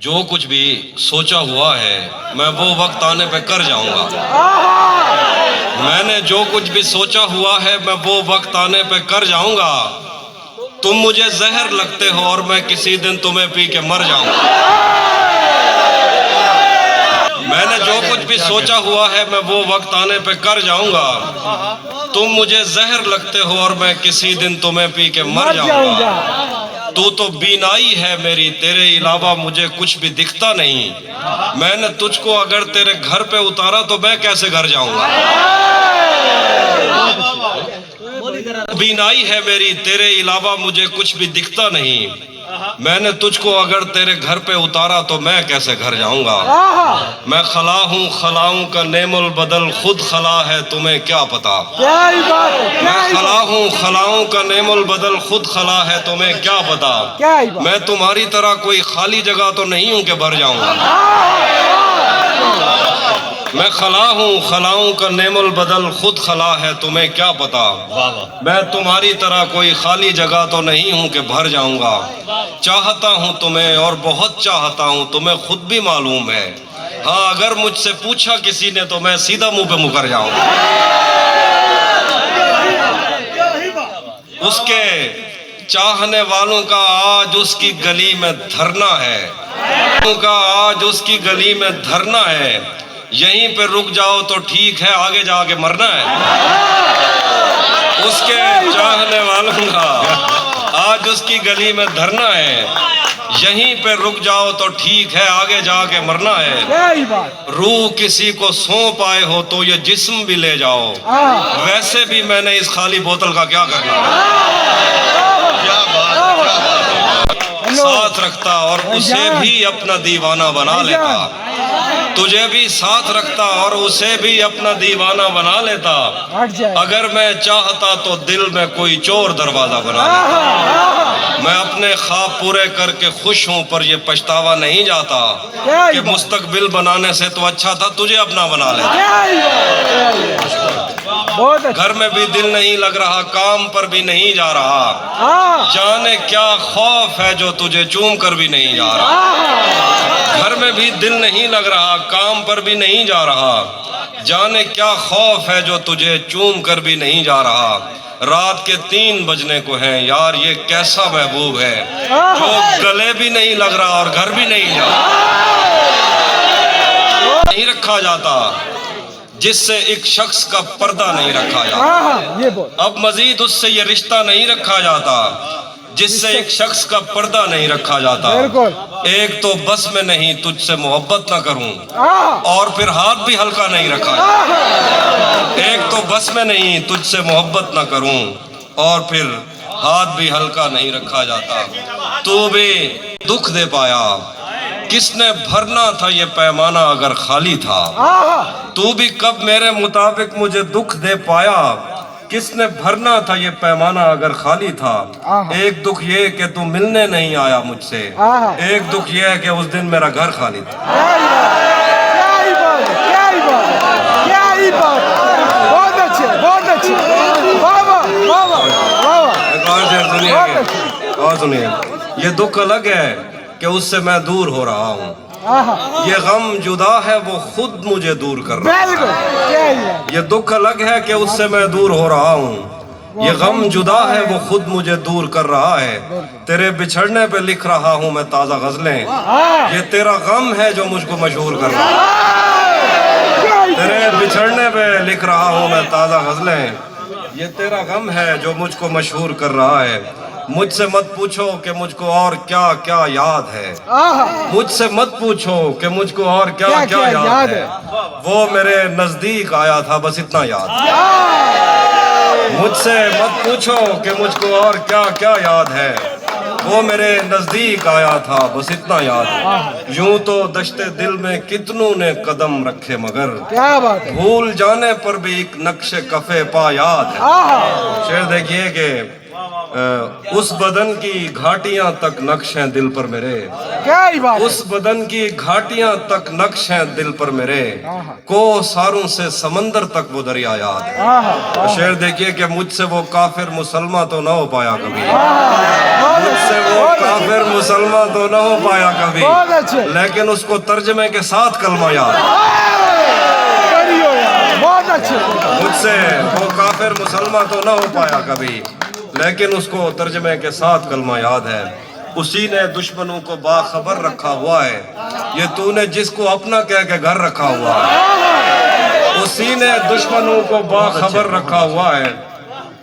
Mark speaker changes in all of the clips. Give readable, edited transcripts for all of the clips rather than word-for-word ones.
Speaker 1: جو کچھ بھی سوچا ہوا ہے میں وہ وقت آنے پہ کر جاؤں گا. میں نے جو کچھ بھی سوچا ہوا ہے میں وہ وقت آنے پہ کر جاؤں گا. تم مجھے زہر لگتے ہو اور میں کسی دن تمہیں پی کے مر جاؤں گا. میں نے جو کچھ بھی سوچا ہوا ہے میں وہ وقت آنے پہ کر جاؤں گا. تم مجھے زہر لگتے ہو اور میں کسی دن تمہیں پی کے مر جاؤں گا. تو بینائی ہے میری، تیرے علاوہ مجھے کچھ بھی دکھتا نہیں. میں نے تجھ کو اگر تیرے گھر پہ اتارا تو میں کیسے گھر جاؤں گا. بینائی ہے میری، تیرے علاوہ مجھے کچھ بھی دکھتا نہیں. میں نے تجھ کو اگر تیرے گھر پہ اتارا تو میں کیسے گھر جاؤں گا. میں خلا ہوں خلاؤں کا نعم البدل، خود خلا ہے تمہیں کیا پتا. میں خلا ہوں خلاؤں کا نعم البدل، خود خلا ہے تمہیں کیا پتا. میں تمہاری طرح کوئی خالی جگہ تو نہیں ہوں کہ بھر جاؤں گا. میں خلا ہوں خلاؤں کا نعم البدل، خود خلا ہے تمہیں کیا پتا. میں تمہاری طرح کوئی خالی جگہ تو نہیں ہوں کہ بھر جاؤں گا. چاہتا ہوں تمہیں اور بہت چاہتا ہوں، تمہیں خود بھی معلوم ہے. ہاں اگر مجھ سے پوچھا کسی نے تو میں سیدھا منہ پہ مکر جاؤں گا. اس کے چاہنے والوں کا آج اس کی گلی میں دھرنا ہے. آج اس کی گلی میں دھرنا ہے. یہیں پہ رک جاؤ تو ٹھیک ہے، آگے جا کے مرنا ہے. اس کے چاہنے والوں کا آج اس کی گلی میں دھرنا ہے. یہیں پہ رک جاؤ تو ٹھیک ہے، آگے جا کے مرنا ہے. روح کسی کو سونپ آئے ہو تو یہ جسم بھی لے جاؤ. ویسے بھی میں نے اس خالی بوتل کا کیا کرنا. ساتھ رکھتا اور اسے بھی اپنا دیوانہ بنا لیتا. تجھے بھی ساتھ رکھتا اور اسے بھی اپنا دیوانہ بنا لیتا. اگر میں چاہتا تو دل میں کوئی چور دروازہ بنا لیتا. میں اپنے خواب پورے کر کے خوش ہوں، پر یہ پچھتاوا نہیں جاتا کہ مستقبل بنانے سے تو اچھا تھا تجھے اپنا بنا لیتا. گھر میں بھی دل نہیں لگ رہا، کام پر بھی نہیں جا رہا. جانے کیا خوف ہے جو تجھے چوم کر بھی نہیں جا رہا. گھر میں بھی دل نہیں لگ رہا، کام پر بھی نہیں جا رہا. جانے کیا خوف ہے جو تجھے چوم کر بھی نہیں جا رہا. رات کے 3 بجنے کو ہیں یار، یہ کیسا محبوب ہے جو گلے بھی نہیں لگ رہا اور گھر بھی نہیں جا نہیں رکھا جاتا، جس سے ایک شخص کا پردہ نہیں رکھا جاتا. اب مزید اس سے یہ رشتہ نہیں رکھا جاتا جس سے ایک شخص کا پردہ نہیں رکھا جاتا. ایک تو بس میں نہیں تجھ سے محبت نہ کروں، اور پھر ہاتھ بھی ہلکا نہیں رکھا جاتا. ایک تو بس میں نہیں تجھ سے محبت نہ کروں، اور پھر ہاتھ بھی ہلکا نہیں رکھا جاتا. تو بھی دکھ دے پایا، کس نے بھرنا تھا یہ پیمانہ اگر خالی تھا. تو بھی کب میرے مطابق مجھے دکھ دے پایا، کس نے بھرنا تھا یہ پیمانہ اگر خالی تھا. ایک دکھ یہ کہ تو ملنے نہیں آیا مجھ سے، ایک دکھ یہ ہے کہ اس دن میرا گھر خالی تھا. اور سنیے، یہ دکھ الگ ہے کہ اس سے میں دور ہو رہا ہوں. یہ غم جدا ہے وہ خود مجھے دور کر رہا ہے. یہ دکھ الگ ہے کہ اس سے میں دور ہو رہا ہوں. یہ غم جدا ہے وہ خود مجھے دور کر رہا ہے. تیرے بچھڑنے پہ لکھ رہا ہوں میں تازہ غزلیں. یہ تیرا غم ہے جو مجھ کو مشہور کر رہا ہے. تیرے بچھڑنے پہ لکھ رہا ہوں میں تازہ غزلیں. یہ تیرا غم ہے جو مجھ کو مشہور کر رہا ہے. مجھ سے مت پوچھو کہ مجھ کو اور کیا کیا یاد ہے. مجھ سے مت پوچھو کہ مجھ کو اور کیا کیا یاد ہے. وہ میرے نزدیک آیا تھا بس اتنا یاد ہے. مجھ سے مت پوچھو کہ مجھ کو اور کیا کیا یاد ہے. وہ میرے نزدیک آیا تھا بس اتنا یاد ہے. یوں تو دشتے دل میں کتنوں نے قدم رکھے مگر بھول جانے پر بھی ایک نقش کفے پا یاد ہے. شعر دیکھیے کہ اس بدن کی گھاٹیاں تک نقش ہیں دل پر میرے،
Speaker 2: کیا ہی بات ہے۔
Speaker 1: اس بدن کی گھاٹیاں تک نقش ہیں دل پر میرے، کو ساروں سے سمندر تک وہ دریا یاد ہے۔ شعر دیکھیے کہ مجھ سے وہ کافر مسلمان تو نہ ہو پایا کبھی، مجھ سے وہ کافر مسلمان تو نہ ہو پایا کبھی، لیکن اس کو ترجمے کے ساتھ کلمہ یاد ہے۔
Speaker 2: بہت اچھے۔
Speaker 1: مجھ سے وہ کافر مسلمان تو نہ ہو پایا کبھی، لیکن اس کو ترجمے کے ساتھ کلمہ یاد ہے۔ اسی نے دشمنوں کو باخبر رکھا ہوا ہے، یہ تو نے جس کو اپنا کہہ کے گھر رکھا ہوا ہے۔ اسی نے دشمنوں کو باخبر رکھا ہوا ہے،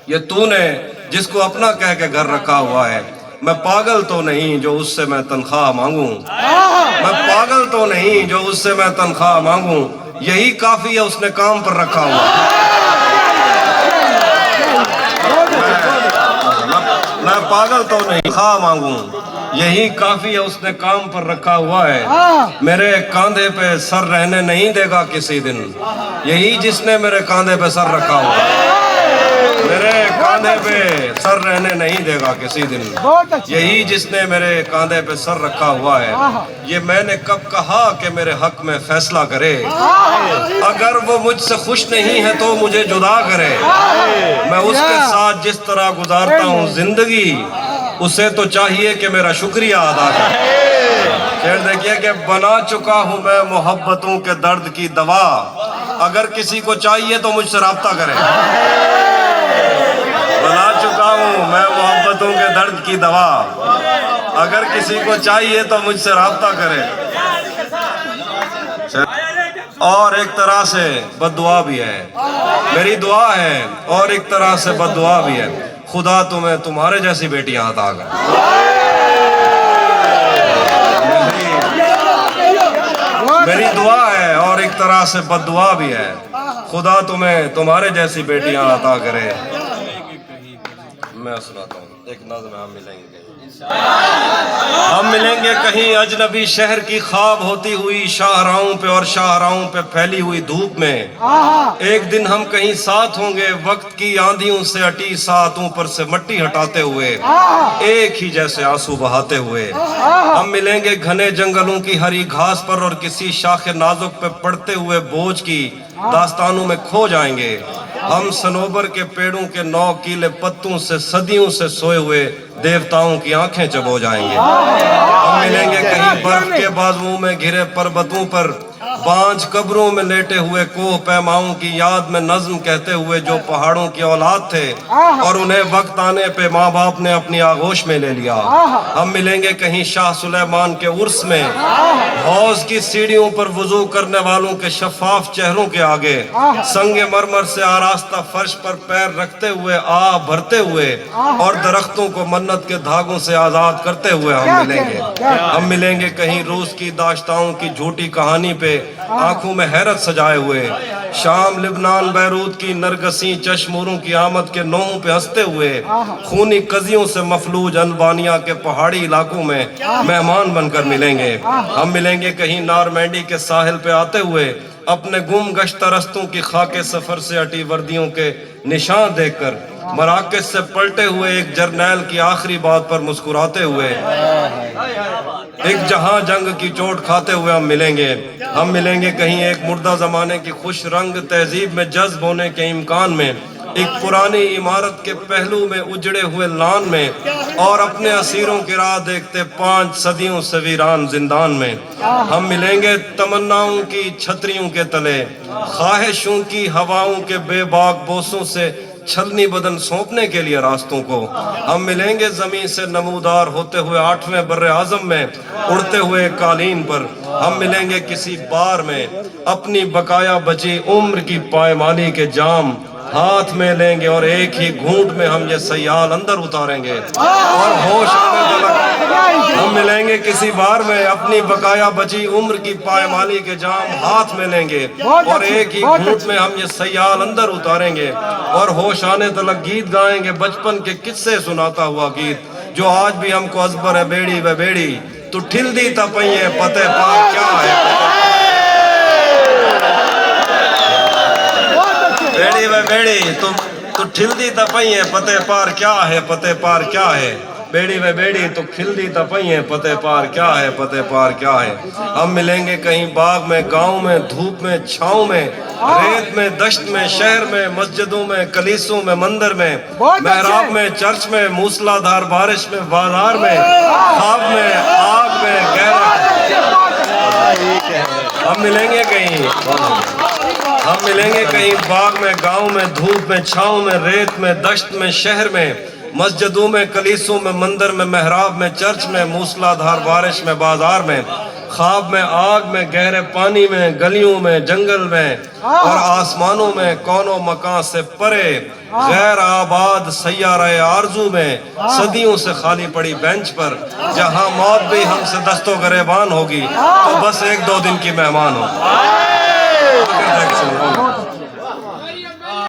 Speaker 1: یہ تو نے جس کو اپنا کہہ کے گھر رکھا ہوا ہے۔ میں پاگل تو نہیں جو اس سے میں تنخواہ مانگوں، میں پاگل تو نہیں جو اس سے میں تنخواہ مانگوں، یہی کافی ہے اس نے کام پر رکھا ہوا ہے۔ میں پاگل تو نہیں تنخواہ مانگوں، یہی کافی ہے اس نے کام پر رکھا ہوا ہے۔ میرے کاندھے پہ سر رہنے نہیں دے گا کسی دن، یہی جس نے میرے کاندھے پہ سر رکھا ہوا ہے۔ میرے کاندھے پہ سر رہنے نہیں دے گا کسی دن، یہی جس نے میرے کاندھے پہ سر رکھا ہوا ہے۔ یہ میں نے کب کہا کہ میرے حق میں فیصلہ کرے، اگر وہ مجھ سے خوش نہیں ہے تو مجھے جدا کرے۔ میں اس کے ساتھ جس طرح گزارتا ہوں زندگی، اسے تو چاہیے کہ میرا شکریہ ادا کرے۔ شعر دیکھیے کہ بنا چکا ہوں میں محبتوں کے درد کی دوا، اگر کسی کو چاہیے تو مجھ سے رابطہ کرے۔ بنا چکا ہوں میں محبتوں کے درد کی دوا، اگر کسی کو چاہیے تو مجھ سے رابطہ کرے۔ اور ایک طرح سے بد دعا بھی ہے، میری دعا ہے، اور ایک طرح سے بد دعا بھی ہے، خدا تمہیں تمہارے جیسی بیٹیاں عطا کرے۔ میری دعا ہے اور ایک طرح سے بد دعا بھی ہے، خدا تمہیں تمہارے جیسی بیٹیاں عطا کرے۔ میں سناتا ہوں ایک نظم، ہم ملیں گے کہیں اجنبی شہر کی خواب ہوتی ہوئی شاہراہوں پہ اور شاہراہوں پہ پھیلی ہوئی دھوپ میں، ایک دن ہم کہیں ساتھ ہوں گے وقت کی آندھیوں سے اٹی ساعتوں پر سے مٹی ہٹاتے ہوئے، ایک ہی جیسے آنسو بہاتے ہوئے۔ ہم ملیں گے گھنے جنگلوں کی ہری گھاس پر اور کسی شاخ نازک پہ پڑتے ہوئے بوجھ کی داستانوں میں کھو جائیں گے۔ ہم صنوبر کے پیڑوں کے 9 کیلے پتوں سے صدیوں سے سوئے ہوئے دیوتاؤں کی آنکھیں چبو جائیں گے۔ ہم ملیں گے کہیں برف کے بازوؤں میں گھرے پربتوں پر، پانچ قبروں میں لیٹے ہوئے کوہ پیماؤں کی یاد میں نظم کہتے ہوئے جو پہاڑوں کی اولاد تھے اور انہیں وقت آنے پہ ماں باپ نے اپنی آغوش میں لے لیا۔ ہم ملیں گے کہیں شاہ سلیمان کے عرس میں، حوض کی سیڑھیوں پر وضو کرنے والوں کے شفاف چہروں کے آگے، سنگ مرمر سے آراستہ فرش پر پیر رکھتے ہوئے آہ بھرتے ہوئے اور درختوں کو منت کے دھاگوں سے آزاد کرتے ہوئے ہم ملیں گے۔ ہم ملیں گے کہیں روس کی داشتاؤں کی جھوٹی کہانی پہ آنکھوں میں حیرت سجائے ہوئے، شام لبنان بیروت کی نرگسیں چشموروں کی آمد کے نوحوں پہ ہنستے ہوئے، خونی قضیوں سے مفلوج البانیہ کے پہاڑی علاقوں میں مہمان بن کر ملیں گے۔ ہم ملیں گے کہیں نارمینڈی کے ساحل پہ آتے ہوئے، اپنے گم گشتہ رستوں کی خاک سفر سے ہٹی وردیوں کے نشان دیکھ کر، مراکز سے پلٹے ہوئے ایک جرنیل کی آخری بات پر مسکراتے ہوئے، ایک جہاں جنگ کی چوٹ کھاتے ہوئے ہم ملیں گے۔ ہم ملیں گے کہیں ایک مردہ زمانے کی خوش رنگ تہذیب میں جذب ہونے کے امکان میں، ایک پرانی عمارت کے پہلو میں اجڑے ہوئے لان میں، اور اپنے اسیروں کی راہ دیکھتے 5 صدیوں سے ویران زندان میں۔ ہم ملیں گے تمناؤں کی چھتریوں کے تلے، خواہشوں کی ہواؤں کے بے باک بوسوں سے چھلنی بدن سونپنے کے لیے راستوں کو۔ ہم ملیں گے زمین سے نمودار ہوتے ہوئے 8ویں بر اعظم میں، اڑتے ہوئے قالین پر۔ ہم ملیں گے کسی بار میں، اپنی بقایا بچی عمر کی پائمالی کے جام ہاتھ میں لیں گے اور ایک ہی گھونٹ میں ہم یہ سیال اندر اتاریں گے اور ہوش آنے تلک۔ ہم ملیں گے کسی بار میں، اپنی بقایا بچی عمر کی پائمالی کے جام ہاتھ میں لیں گے اور ایک ہی گھونٹ میں ہم یہ سیال اندر اتاریں گے اور ہوش آنے تلک گیت گائیں گے، بچپن کے قصے سناتا ہوا گیت جو آج بھی ہم کو ازبر ہے۔ بیڑی و بیڑی تو ٹھل دی تا پئیے پتے پاک کیا ہے، بیڑی و بیڑی تو تو ٹھلدی تا پئی ہے پتے پار کیا ہے پتے پار کیا ہے بیڑی و بیڑی تو کھلدی تا پئی ہے پتے پار کیا ہے پتے پار کیا ہے ہم ملیں گے کہیں باغ میں گاؤں میں دھوپ میں چھاؤں میں ریت میں دشت میں شہر میں مسجدوں میں کلیسوں میں مندر میں محراب میں چرچ میں موسلا دھار بارش میں بازار میں خواب میں آگ میں گہرا ہم ملیں گے کہیں باغ میں گاؤں میں دھوپ میں چھاؤں میں ریت میں دشت میں شہر میں مسجدوں میں کلیسوں میں مندر میں محراب میں چرچ میں موسلا دھار بارش میں بازار میں خواب میں آگ میں گہرے پانی میں گلیوں میں جنگل میں اور آسمانوں میں کونوں مکان سے پرے غیر آباد سیارہ آرزو میں صدیوں سے خالی پڑی بینچ پر جہاں موت بھی ہم سے دست و گریبان ہوگی تو بس ایک دو دن کی مہمان ہوگی